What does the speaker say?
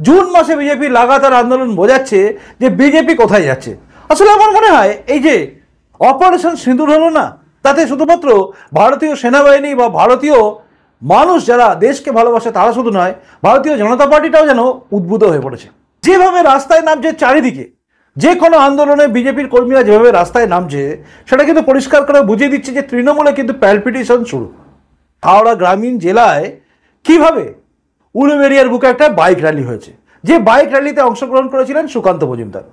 June মাসে বিজেপির লাগাতার আন্দোলন বোঝাচ্ছে যে বিজেপি কোথায় যাচ্ছে। আসলে আমার মনে হয় এই যে অপারেশন সিঁদুর হলো না, তাতে শুধুমাত্র ভারতীয় সেনাবাহিনী বা ভারতীয় মানুষ যারা দেশকে ভালোবাসে তারা শুধু নয়, ভারতীয় জনতা পার্টিটাও যেন উদ্বুদ্ধ হয়ে পড়েছে। যেভাবে রাস্তায় নামছে চারিদিকে, যে কোনো আন্দোলনে বিজেপির কর্মীরা যেভাবে রাস্তায় নামছে, সেটা কিন্তু পরিষ্কার করে বুঝিয়ে দিচ্ছে যে তৃণমূলে কিন্তু প্যালপিটেশন শুরু। হাওড়া গ্রামীণ জেলায় কিভাবে উলুবেড়িয়ার বুকে একটা বাইক র্যালি হয়েছে, যে বাইক র্যালিতে অংশগ্রহণ করেছিলেন সুকান্ত মজুমদার।